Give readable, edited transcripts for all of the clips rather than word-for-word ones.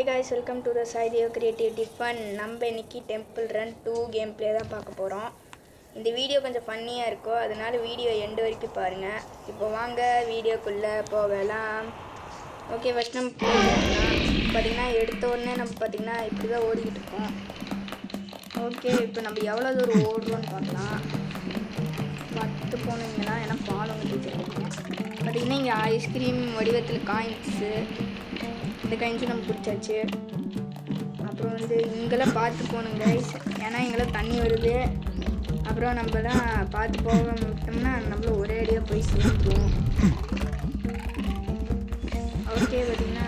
guys, welcome to the Saidio Creativity Fun. நம்ம இன்னைக்கு temple run 2 game play தான் பார்க்க போகிறோம். இந்த வீடியோ கொஞ்சம் ஃபன்னியாக இருக்கும், அதனால வீடியோ எண்டு வரைக்கும் பாருங்கள். இப்போ வாங்க வீடியோக்குள்ளே போகலாம். ஓகே, ஃபஸ்ட் நம்ம பார்த்திங்கன்னா எடுத்த உடனே நம்ம பார்த்திங்கன்னா இப்படி தான் ஓடிக்கிட்டு இருக்கோம். ஓகே, இப்போ நம்ம எவ்வளோ தூரம் ஓடுறோன்னு பார்க்கலாம். 10 போனீங்கன்னா ஏன்னா பாலம் வச்சுருக்கோம். பார்த்திங்கன்னா இங்கே ஐஸ்கிரீம் வடிவத்தில் காயின்ஸு, இந்த காயின்ஸும் நம்ம பிடிச்சாச்சு. அப்புறம் வந்து இங்கெல்லாம் பார்த்து போகணும் கைஸ், ஏன்னா இங்கெல்லாம் தண்ணி வருது. அப்புறம் நம்மலாம் பார்த்து போக விட்டோம்னா நம்மளும் ஒரே அடியாக போய் சேர்ந்துருவோம். ஓகே, பார்த்திங்கன்னா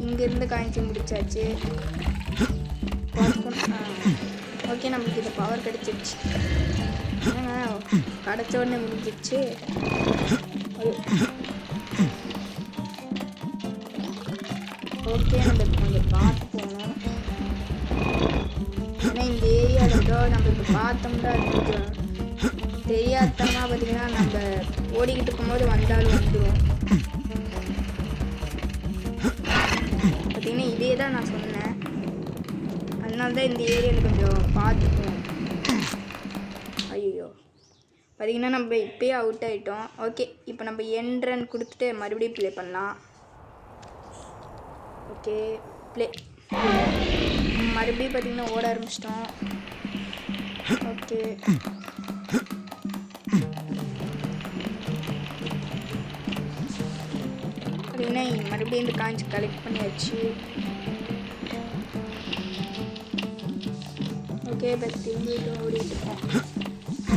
இங்கேருந்து காயின்ஸும் பிடிச்சாச்சு. ஓகே, நம்மளுக்கு இந்த பவர் கிடச்சிருச்சு. கிடச்ச உடனே முடிஞ்சிடுச்சு. ஓகே, நம்ம கொஞ்சம் பார்த்து போகணும். ஏன்னா இந்த ஏரியாவில் நம்ம இப்போ பார்த்தோம்னா கொஞ்சம் தெரியாதமாக பார்த்திங்கன்னா நம்ம ஓடிக்கிட்டு இருக்கும்போது வந்தாலும் வந்துடும். பார்த்திங்கன்னா இதே தான் நான் சொன்னேன், அதனால தான் இந்த ஏரியாவில் கொஞ்சம் பார்த்துக்குவோம். ஐயோ, பார்த்திங்கன்னா நம்ம இப்போயே அவுட் ஆகிட்டோம். ஓகே, இப்போ நம்ம எண்ட் ரன் கொடுத்துட்டு மறுபடியும் ப்ளே பண்ணலாம். Okay, play. மறுபடியும் பார்த்திங்கன்னா ஓட ஆரம்பிச்சிட்டோம். ஓகே, பார்த்திங்கன்னா மறுபடியும் இந்த காயின்ஸ் கலெக்ட் பண்ணியாச்சு. ஓகே, பஸ் திரும்பிட்டு ஓடிட்டு இருக்கோம்.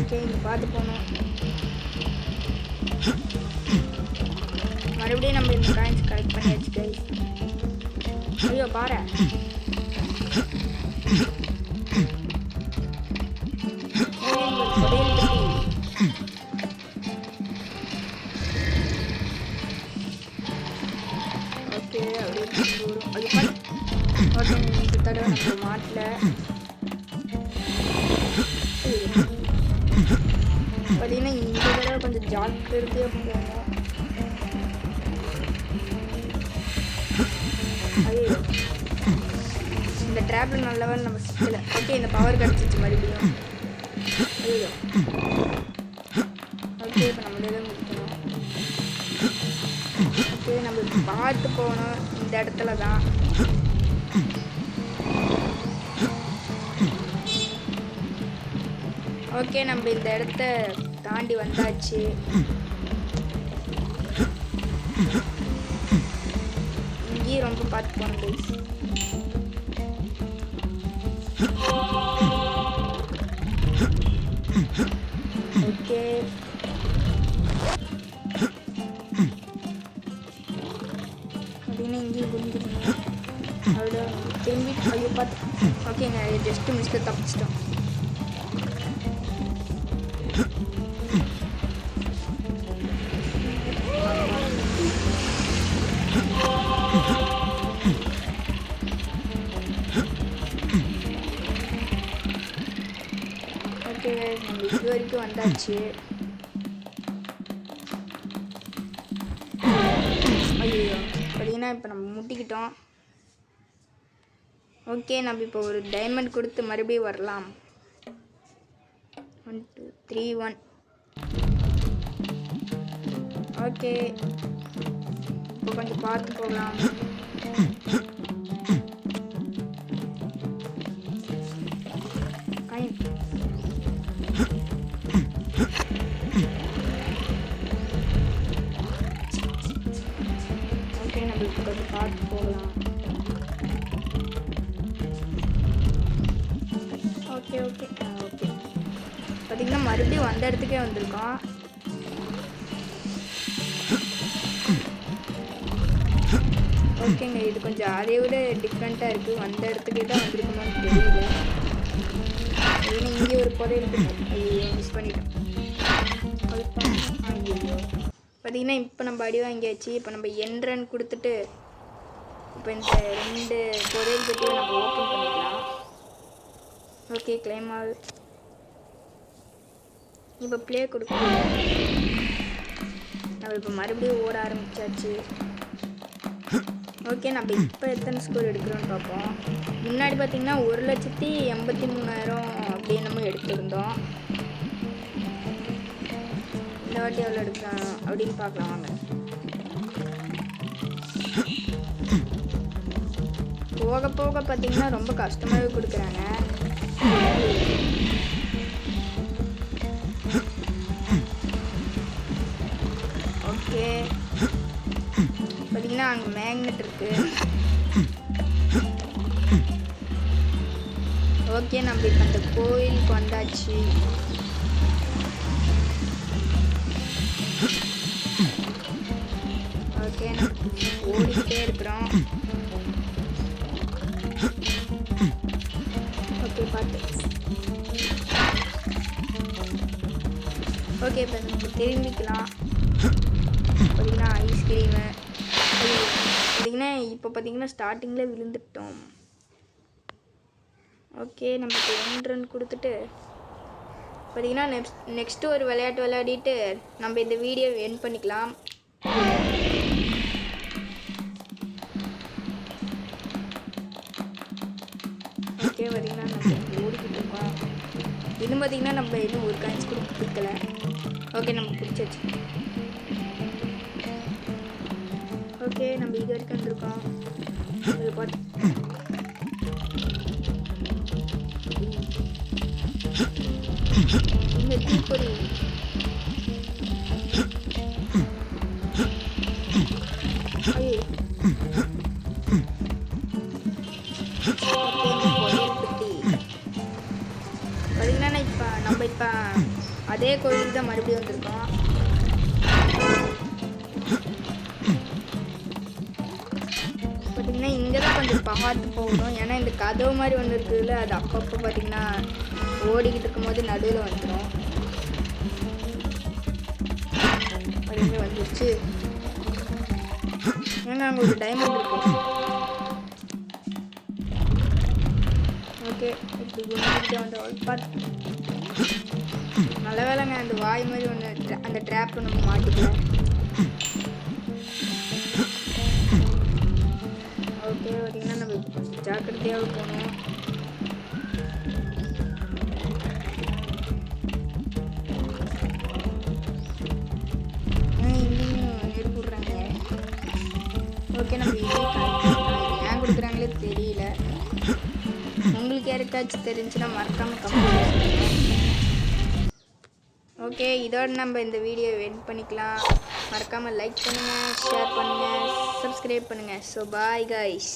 ஓகே, இங்கே பார்த்து போனோம். மறுபடியும் நம்ம இந்த காயின்ஸ் கலெக்ட் பண்ணியாச்சு கைஸ். ஐயோ பாரு, ஓகே அப்படியே வரும். அது பண்ணி ஓகே, இந்த தடவை நம்ம மாட்டில் பார்த்தீங்கன்னா இந்த தடவை கொஞ்சம் ஜாக்கிரதையாக போகணும். ஐயோ, இந்த ட்ராப்பில் நல்லவன் நம்ம சிக்கலை. ஓகே, இந்த பவர் கிடச்சிச்சு மறுபடியும். ஐயோ, ஓகே, இப்போ நம்மளே தான் முடிக்கணும். ஓகே, நம்ம பார்த்து போகணும். இந்த இடத்துல தான் ஓகே, நம்ம இந்த இடத்த தாண்டி வந்தாச்சு. இங்கேயும் ரொம்ப பார்த்து போகணும் கைஸ். ஓகே, அப்படின்னு இங்கேயும் புரிஞ்சுக்கணும். அவ்வளோ திரும்பி ஐயோ பார்த்து. ஓகே, நான் ஜஸ்ட்டு மிஸ்ட்டு தப்பிச்சிட்டோம். ஓகே, நம்ம இது வரைக்கும் வந்தாச்சு. ஐயோ, பார்த்தீங்கன்னா இப்போ நம்ம முட்டிக்கிட்டோம். ஓகே, நம்ம இப்போ ஒரு டைமண்ட் கொடுத்து மறுபடியும் வரலாம். 1 2 3 1. ஓகே, இப்போ கொஞ்சம் பார்த்து போகலாம். ஓகே, நம்ம இப்போ கொஞ்சம் பார்த்து போகலாம். ஓகே ஓகே ஓகே, பார்த்திங்கன்னா மறுபடியும் வந்த இடத்துக்கே வந்திருக்கோம். ஓகேங்க, இது கொஞ்சம் அதை விட டிஃப்ரெண்ட்டாக இருக்குது. வந்த இடத்துக்கே தான் வந்திருக்கணும்னு தெரியல. ஏன்னா இங்கே ஒரு புதை இருக்குது. ஐயோ, மிஸ் பண்ணிட்டோம். ஐயோ, பார்த்திங்கன்னா இப்போ நம்ம அடி வாங்கியாச்சு. இப்போ நம்ம எண்ட் ரன் கொடுத்துட்டு இப்போ இந்த 2 புதையல் பெட்டியை நம்ம ஓப்பன் பண்ணிக்கலாம். ஓகே, கிளைம் ஆகுது. இப்போ ப்ளே கொடுக்கணும். நம்ம இப்போ மறுபடியும் ஓட ஆரம்பித்தாச்சு. ஓகே, நம்ம இப்போ எத்தனை ஸ்கோர் எடுக்கிறோன்னு பார்ப்போம். முன்னாடி பார்த்தீங்கன்னா 1,83,000 அப்படியே நம்ம எடுத்திருந்தோம். இந்த வாட்டி எவ்வளோ எடுக்கலாம் அப்படின்னு பார்க்கலாம் வாங்க. போக போக பார்த்தீங்கன்னா ரொம்ப கஷ்டமாகவே கொடுக்குறாங்க. ஓகே, பார்த்தீங்கன்னா அங்கே மேக்னெட் இருக்கு. ஓகே, நம்ம இப்போ அந்த கோயிலுக்கு வந்தாச்சு. ஓகே, ஓடிக்கிட்டே இருக்கிறோம். ஓகே, பார்த்து. ஓகே, இப்போ நம்ம திரும்பிக்கலாம். பார்த்தீங்கன்னா ஐஸ்கிரீமு பார்த்தீங்கன்னா இப்போ பார்த்தீங்கன்னா ஸ்டார்டிங்கில் விழுந்துட்டோம். ஓகே, நம்ம இப்போ 1 ரன் கொடுத்துட்டு பார்த்தீங்கன்னா நெக்ஸ்ட்டு ஒரு விளையாட்டு விளையாடிட்டு நம்ம இந்த வீடியோ எண்ட் பண்ணிக்கலாம். ஓகே, பார்த்தீங்கன்னா நம்ம ஓடிக்கிட்டு இருக்கோம். இன்னும் பார்த்தீங்கன்னா நம்ம இன்னும் ஒரு காயின்ஸ் கூட பிடிக்கல. ஓகே, நம்ம பிடிச்சாச்சு. ஓகே, நம்ம இது வரைக்கும் வந்துருக்கோம். இது பார்த்து இந்த தீப்பொறி பார்த்தீங்கன்னா நம்ம இப்போ அதே கோயிலுக்கு தான் மறுபடியும் வந்திருக்கோம். பார்த்தீங்கன்னா இங்கே தான் கொஞ்சம் பார்த்து போகணும். ஏன்னா இந்த கதவு மாதிரி ஒன்று இருக்குதுல்ல, அது அப்பப்போ பார்த்தீங்கன்னா ஓடிக்கிட்டு இருக்கும்போது நடுவில் வந்துடும். அதுவே வந்துடுச்சு. ஏன்னா அங்கே ஒரு டைமண்ட் இருக்கு. ஓகே, இப்படி கும்பிட்டு வந்து பார்த்து நல்ல வேலைங்க அந்த வாய் மாதிரி ஒன்று அந்த ட்ராப்பை நம்ம மாட்டிக்கலாம். ஓகே, பார்த்தீங்கன்னா நம்ம ஜாக்கிரதையாக போகணும். இங்கேயும் நெருப்பு விட்றாங்க. ஓகே, நம்ம ஏன் கொடுக்குறாங்களே தெரியல. உங்களுக்கு யாருக்காச்சும் தெரிஞ்சுன்னா மறக்காமல் கமெண்ட் பண்ணுங்க. ஓகே, இதோட நம்ம இந்த வீடியோ எண்ட் பண்ணிக்கலாம். மறக்காமல் லைக் பண்ணுங்கள், ஷேர் பண்ணுங்கள், சப்ஸ்கிரைப் பண்ணுங்கள். So bye guys.